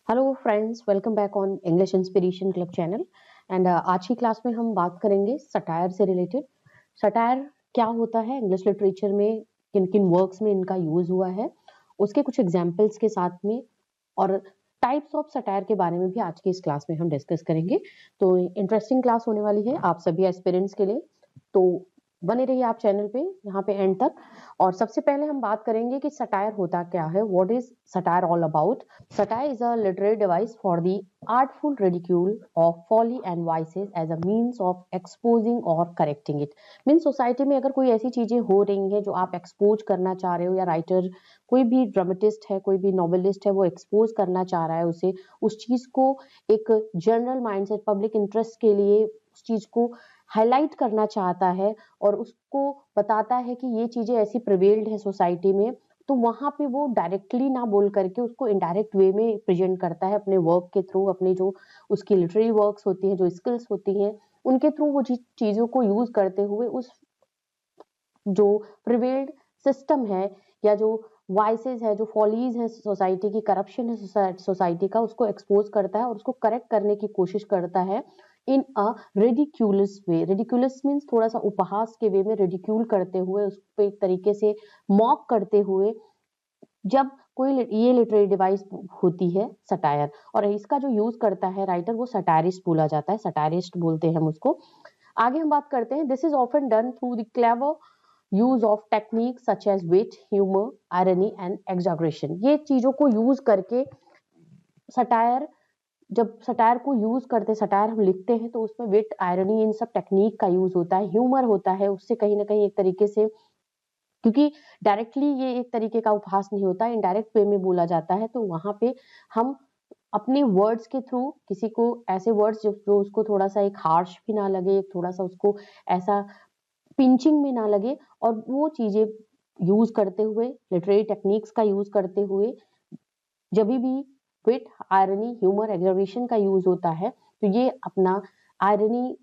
Hello friends, welcome back on English inspiration club channel. And आज की class में हम बात करेंगे सटायर से रिलेटेड। सटायर क्या होता है, इंग्लिश लिटरेचर में किन किन वर्क्स में इनका यूज हुआ है, उसके कुछ एग्जाम्पल्स के साथ में, और टाइप्स ऑफ सटायर के बारे में भी आज की इस क्लास में हम डिस्कस करेंगे। तो इंटरेस्टिंग क्लास होने वाली है आप सभी एस्पिरेंट्स के लिए, तो बने रहिए आप चैनल पे यहाँ पे एंड तक। और सबसे पहले हम बात करेंगे कि सटायर होता क्या है, what is satire all about. Satire is a literary device for the artful ridicule of folly and vices as a means of exposing or correcting it. Mean society में अगर कोई ऐसी चीजें हो रही हैं जो आप एक्सपोज करना चाह रहे हो, या राइटर कोई भी ड्रामेटिस्ट है, कोई भी नॉवेलिस्ट है, वो एक्सपोज करना चाह रहा है उसे, उस चीज को एक जनरल माइंडसेट, पब्लिक इंटरेस्ट के लिए उस चीज को हाईलाइट करना चाहता है और उसको बताता है कि ये चीजें ऐसी प्रिवेल्ड है सोसाइटी में, तो वहां पे वो डायरेक्टली ना बोल करके उसको इनडायरेक्ट वे में प्रेजेंट करता है अपने वर्क के थ्रू, अपने जो उसकी लिटरेरी वर्क्स होती हैं, जो स्किल्स होती हैं, उनके थ्रू वो चीजों को यूज करते हुए उस जो प्रिवेल्ड सिस्टम है, या जो वाइसेस है, जो फॉलीज है सोसाइटी की, करप्शन है सोसाइटी का, उसको एक्सपोज करता है और उसको करेक्ट करने की कोशिश करता है इन अ रेडिक्यूलस वे। रेडिक्यूलस मीन्स थोड़ा सा उपहास के वे में, रेडिक्यूल करते हुए, उसको एक तरीके से मॉक करते हुए। जब कोई ये लिटरेरी डिवाइस होती है सटायर, और इसका जो यूज करता है राइटर, वो सटायरिस्ट बोला जाता है, सटायरिस्ट बोलते हैं हम उसको। आगे हम बात करते हैं, this is often done through the clever use of technique such as wit, humour, irony and exaggeration. ये चीजों को यूज करके सटायर, जब सटायर को यूज करते, सटायर हम लिखते हैं तो उसमें विट, आयरनी, इन सब टेक्निक का यूज होता है, ह्यूमर होता है, उससे कहीं ना कहीं एक तरीके से, क्योंकि डायरेक्टली ये एक तरीके का उपहास नहीं होता, इनडायरेक्ट वे में बोला जाता है, तो वहां पे हम अपने वर्ड्स के थ्रू किसी को ऐसे वर्ड्स जो उसको थोड़ा सा एक हार्श भी ना लगे, थोड़ा सा उसको ऐसा पिंचिंग में ना लगे, और वो चीजें यूज करते हुए, लिटरेरी टेक्निक्स का यूज करते हुए, जब भी विट, आयरनी, ह्यूमर, एग्जाग्रेशन का यूज होता है, तो ये अपना आयरनी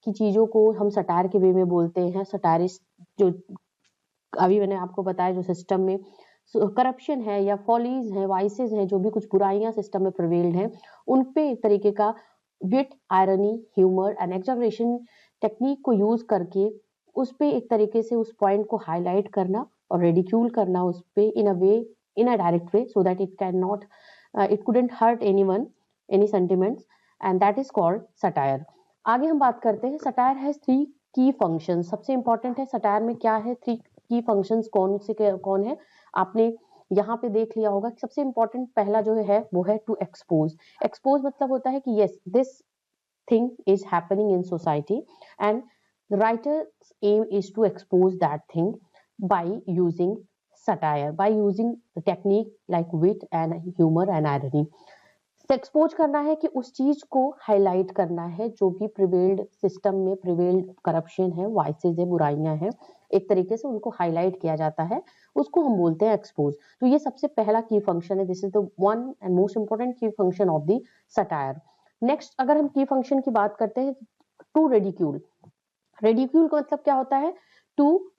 की चीजों को हम सटायर के वे में बोलते हैं। सटायरिस्ट जो अभी मैंने आपको बताया, जो सिस्टम में करप्शन है या फॉलीज है, वाइसेस हैं, जो भी कुछ बुराइयां सिस्टम में प्रिवेल्ड हैं, उन पे एक तरीके का विट, irony, humour and exaggeration technique को यूज करके उस पे एक तरीके से उस पॉइंट को हाईलाइट करना और रेडिक्यूल करना उस पे in a way, in a direct way, so that it can not, it couldn't hurt anyone, any sentiments, and that is called satire. आगे हम बात करते हैं, satire has three key function. सबसे इंपॉर्टेंट है सटायर में क्या है, थ्री की फंक्शंस कौन से कौन है, आपने यहाँ पे देख लिया होगा। सबसे इंपॉर्टेंट पहला जो है वो है टू एक्सपोज। एक्सपोज मतलब होता है कि yes, this thing is happening in society, and the writer's aim is to expose that thing by using satire, by using the technique like wit and humor and irony। Expose करना है कि उस चीज को हाईलाइट करना है, जो भी प्रिवेल्ड सिस्टम में प्रिवेल्ड करप्शन है, वाइसेस है, बुराइयां हैं, एक तरीके से उनको हाईलाइट किया जाता है, उसको हम बोलते हैं एक्सपोज। तो ये सबसे पहला की फंक्शन है, this is the one and most important key function of the satire. Next अगर हम की फंक्शन की बात करते हैं, टू रेडिक्यूल। रेडिक्यूल का मतलब क्या होता है, टू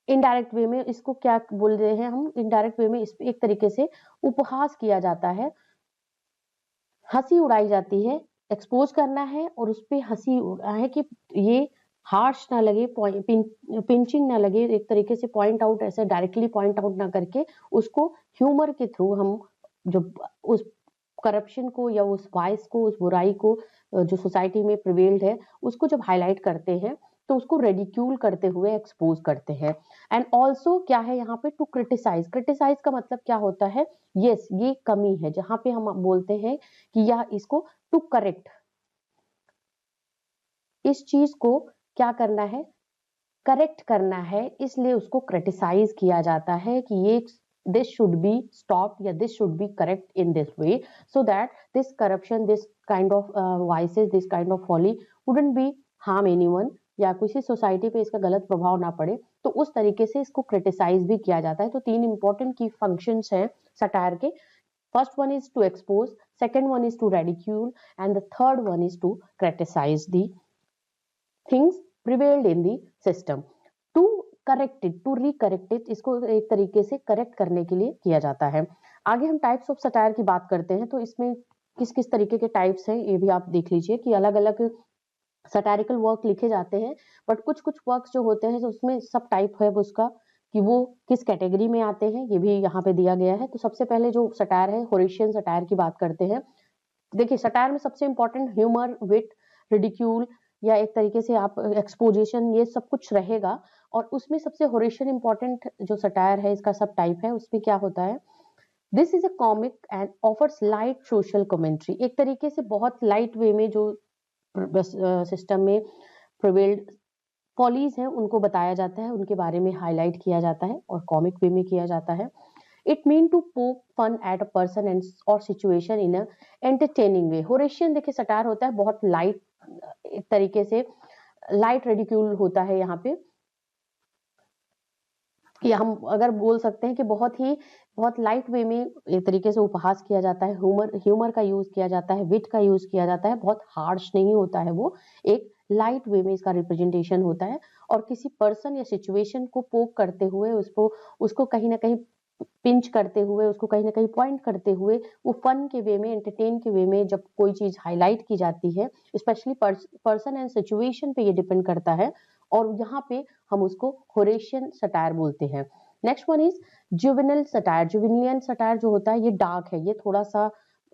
इनडायरेक्ट वे में, इसको क्या बोल रहे हैं हम, इनडायरेक्ट वे में इस एक तरीके से उपहास किया जाता है, हंसी उड़ाई जाती है, एक्सपोज करना है और उस पर हंसी है कि ये हार्श ना लगे, पिंचिंग ना लगे, एक तरीके से पॉइंट आउट, ऐसे डायरेक्टली पॉइंट आउट ना करके उसको ह्यूमर के थ्रू हम जब उस करप्शन को या उस वाइस को, उस बुराई को जो सोसाइटी में प्रिवेल्ड है, उसको जब हाईलाइट करते हैं, तो उसको रेडिक्यूल करते हुए एक्सपोज करते हैं। एंड ऑल्सो क्या है यहाँ पे, टू क्रिटिसाइज। क्रिटिसाइज का मतलब क्या होता है, यस ये कमी है, जहां पे हम बोलते हैं कि यह इसको टू करेक्ट, इस चीज को क्या करना है, करेक्ट करना है, इसलिए उसको क्रिटिसाइज किया जाता है कि ये दिस शुड बी स्टॉप, या this should be correct in this way, so that this corruption, this kind of vices, this kind of folly wouldn't be harm anyone, या किसी सोसाइटी पे इसका गलत प्रभाव ना पड़े, तो उस तरीके से इसको क्रिटिसाइज भी किया जाता है। तो तीन इंपॉर्टेंट की फंक्शंस हैं सटायर के। First one is to expose, second one is to ridicule, and the third one is to criticize the things prevailed in the system. To correct it, to recorrect it, इसको एक तरीके से correct करने के लिए किया जाता है। आगे हम टाइप्स ऑफ सटायर की बात करते हैं, तो इसमें किस किस तरीके के टाइप्स हैं ये भी आप देख लीजिए कि अलग अलग सटारिकल वर्क लिखे जाते हैं, बट कुछ कुछ वर्क्स जो होते हैं तो उसमें सब टाइप है उसका कि वो किस कैटेगरी में आते हैं, ये भी यहाँ पे दिया गया है। तो सबसे पहले जो सटायर है, होरेशियन सटायर की बात करते हैं। देखिए सटायर में सबसे इंपॉर्टेंट ह्यूमर, विट, रिडिक्यूल या एक तरीके से आप एक्सपोजिशन, ये सब कुछ रहेगा। और उसमें सबसे होरेशियन इंपॉर्टेंट जो सटायर है, इसका सब टाइप है, उसमें क्या होता है, this is a comic and offers light social commentary. एक तरीके से बहुत लाइट वे में जो सिस्टम में प्रिवेल्ड फॉलीज हैं उनको बताया जाता है, उनके बारे में हाईलाइट किया जाता है और कॉमिक वे में किया जाता है। It mean to poke fun at a person and और situation in a entertaining way. Horatian देखिए सटायर होता है बहुत लाइट, एक तरीके से लाइट रेडिक्यूल होता है यहाँ पे, कि हम अगर बोल सकते हैं कि बहुत लाइट वे में एक तरीके से उपहास किया जाता है, ह्यूमर का यूज किया जाता है, विट का यूज किया जाता है, बहुत हार्श नहीं होता है, वो एक लाइट वे में इसका रिप्रेजेंटेशन होता है। और किसी पर्सन या सिचुएशन को पोक करते हुए उसको कहीं ना कहीं पिंच करते हुए, उसको कहीं ना कहीं पॉइंट करते हुए, वो फन के वे में, एंटरटेन के वे में जब कोई चीज हाईलाइट की जाती है, स्पेशली पर्सन एंड सिचुएशन पे ये डिपेंड करता है, और यहाँ पे हम उसको होरेशियन सटायर बोलते हैं। Next one is Juvenal satire. Juvenalian satire जो होता है ये डार्क है, ये थोड़ा सा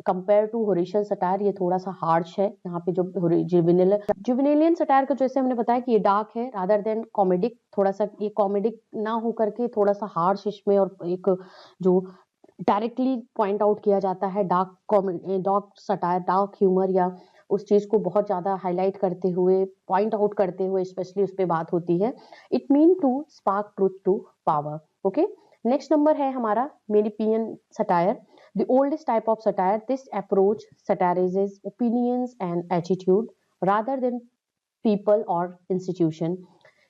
कंपेयर टू होरेशियन सटायर ये थोड़ा सा हार्श है। यहाँ पे जो जुवेनिलियन सटायर का जैसे हमने बताया कि ये डार्क है रादर देन कॉमेडिक, थोड़ा सा ये कॉमेडिक ना हो करके थोड़ा सा हार्श इसमें, और एक जो डायरेक्टली पॉइंट आउट किया जाता है डार्क सटायर, डार्क ह्यूमर या उस चीज को बहुत ज्यादा हाईलाइट करते हुए, पॉइंट आउट करते हुए स्पेशली उस पर बात होती है। It mean to spark truth to power. Okay, next number है हमारा Menippean satire, the oldest type of satire. This approach satirizes opinions and attitude rather than people or institution.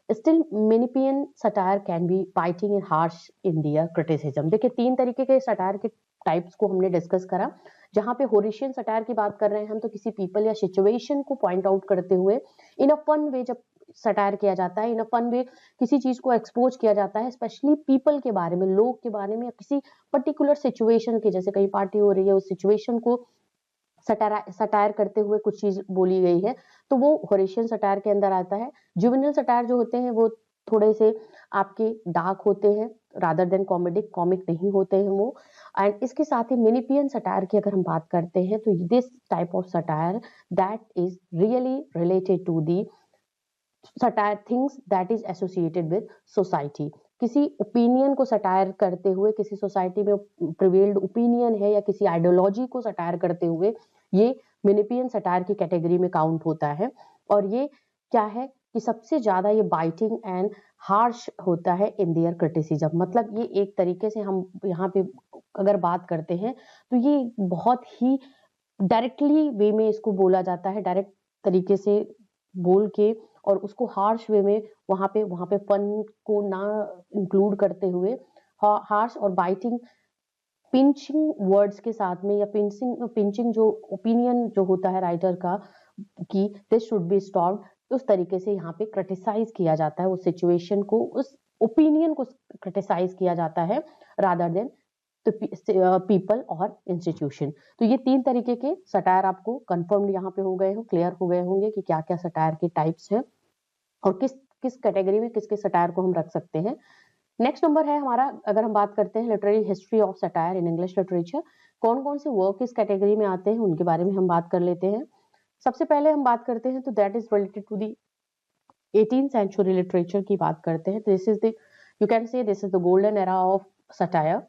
Still, Menipian satire can be biting and harsh in their criticism. देखिए तीन तरीके के satire के types को हमने discuss करा। जहां पे होरेशियन सटायर की बात कर रहे हैं हम, तो किसी पीपल या सिचुएशन को पॉइंट आउट करते हुए इन अ फन वे जब सटायर किया जाता है, इन अ फन वे किसी चीज को एक्सपोज किया जाता है, स्पेशली पीपल के बारे में, लोग के बारे में, या किसी पर्टिकुलर सिचुएशन के, जैसे कहीं पार्टी हो रही है उस सिचुएशन को सटायर करते हुए कुछ चीज बोली गई है, तो वो होरेशियन सटायर के अंदर आता है। जुवेनिल सटायर जो होते हैं वो थोड़े से आपके डार्क होते हैं रादर देन कॉमिक नहीं होते हैं वो। एंड इसके साथ ही मिनिपियन सटायर की अगर हम बात करते हैं, तो this type of satire that is really related to the satire things that is associated with society. किसी ओपिनियन को सटायर करते हुए, किसी सोसाइटी में प्रिवेल्ड ओपिनियन है या किसी आइडियोलॉजी को सटायर करते हुए, ये मिनिपियन सटायर की कैटेगरी में काउंट होता है। और ये क्या है कि सबसे ज्यादा ये बाइटिंग एंड हार्श होता है इन देयर क्रिटिसिज्म। मतलब ये एक तरीके से हम यहाँ पे अगर बात करते हैं तो ये बहुत ही डायरेक्टली वे में इसको बोला जाता है, डायरेक्ट तरीके से बोल के, और उसको हार्श वे में वहां पे फन को ना इंक्लूड करते हुए हार्श और बाइटिंग पिंचिंग वर्ड्स के साथ में, या पिंचिंग जो ओपिनियन जो होता है राइटर का कि दिस शुड बी स्टॉप्ड, उस तरीके से यहाँ पे क्रिटिसाइज किया जाता है उस सिचुएशन को, उस ओपिनियन को क्रिटिसाइज किया जाता है रादर देन पीपल और इंस्टीट्यूशन। तो ये तीन तरीके के सटायर आपको कंफर्म यहाँ पे हो गए हो, क्लियर हो गए होंगे कि क्या क्या सटायर के टाइप्स हैं और किस किस कैटेगरी में किस किस सटायर को हम रख सकते हैं। नेक्स्ट नंबर है हमारा, अगर हम बात करते हैं literary history of satire in English literature, कौन कौन से वर्क इस कैटेगरी में आते हैं उनके बारे में हम बात कर लेते हैं। सबसे पहले हम बात करते हैं तो that is related to the 18th century literature की बात करते हैं। This is the, you can say this is the golden era of satire.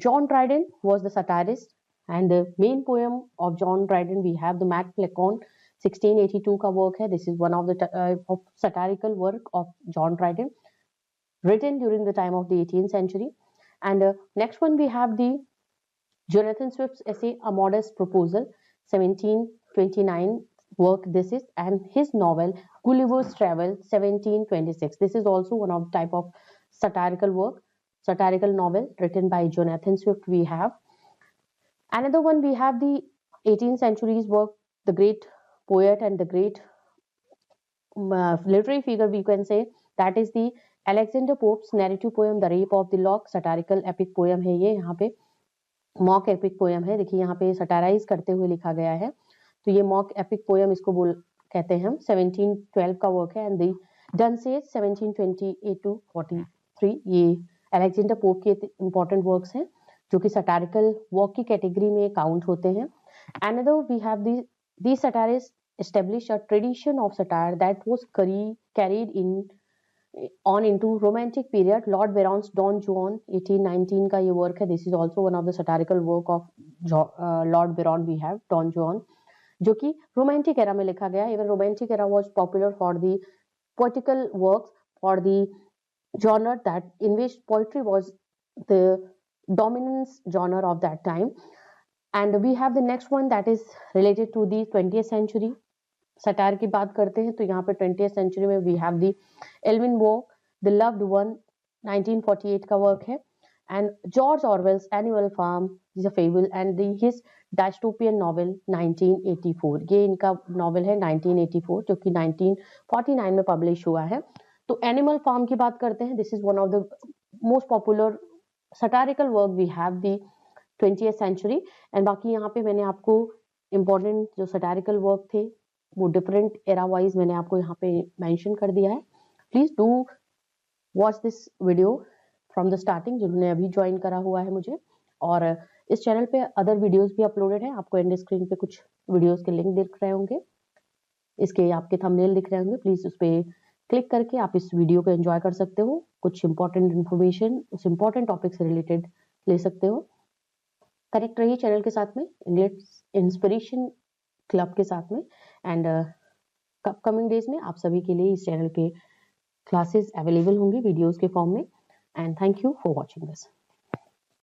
John Dryden was the satirist, and the main poem of John Dryden we have the Maclachlan 1682 का work है। This is one of the of satirical work of John Dryden written during the time of the 18th century. And next one we have the Jonathan Swift's essay A Modest Proposal 1729 work this is, and his novel Gulliver's Travel 1726. This is also one of the type of satirical work, satirical novel written by Jonathan Swift we have. Another one we have the 18th century's work, the great poet and the great literary figure we can say, that is the Alexander Pope's narrative poem The Rape of the Lock, satirical epic poem है ये यहाँ पे। Mock epic poem है। देखिए यहाँ पे सटाराइज करते हुए लिखा गया है, तो ये मॉक एपिक पोयम इसको कहते हैं हम। 1712 का वर्क है एंड दी डनसेज 1728 to 43। ये अलेक्जेंडर पोप के इंपॉर्टेंट वर्क्स हैं जो कि सटारिकल वर्क की कैटेगरी में काउंट होते हैं। Another we have these satirists established a tradition of satire that was carried on into romantic period. Lord Byron's Don Juan 1819 का ये वर्क है। This is also one of the satirical work of Lord Byron we have Don Juan, जो कि romantic era में लिखा गया। Even romantic era was popular for the poetical works, for the genre that in which poetry was the dominance genre of that time. And we have the next one that is related to the 20th century. Satire की बात करते हैं तो यहाँ पे 20th century में we have the Elwin Waugh, The Loved One 1948 का work है, and George Orwell's Animal Farm is a fable and his dystopian novel 1984। ये इनका नॉवल है 1984 जो कि 1949 में पब्लिश हुआ है। तो एनिमल फार्म की बात करते हैं, this is one of the most popular satirical work we have the 20th century। And बाकी यहाँ पे मैंने आपको इम्पोर्टेंट जो सटारिकल वर्क थे वो डिफरेंट एरा वाइज मैंने आपको यहाँ पे मेंशन कर दिया है। Please do watch this video from the starting जिन्होंने अभी ज्वाइन करा हुआ है मुझे। और इस चैनल पे अदर वीडियोस भी अपलोडेड है, आपको एंड स्क्रीन पे कुछ वीडियोस के लिंक दिख रहे होंगे, इसके आपके थंबनेल दिख रहे होंगे, प्लीज उस पर क्लिक करके आप इस वीडियो को एंजॉय कर सकते हो, कुछ इंपॉर्टेंट इन्फॉर्मेशन उस इंपॉर्टेंट टॉपिक से रिलेटेड ले सकते हो। कनेक्ट रहिए चैनल के साथ में, इंग्लिश इंस्पिरेशन क्लब के साथ में। एंड अपकमिंग डेज में आप सभी के लिए इस चैनल पे क्लासेस अवेलेबल होंगी वीडियोस के फॉर्म में। And thank you for watching this.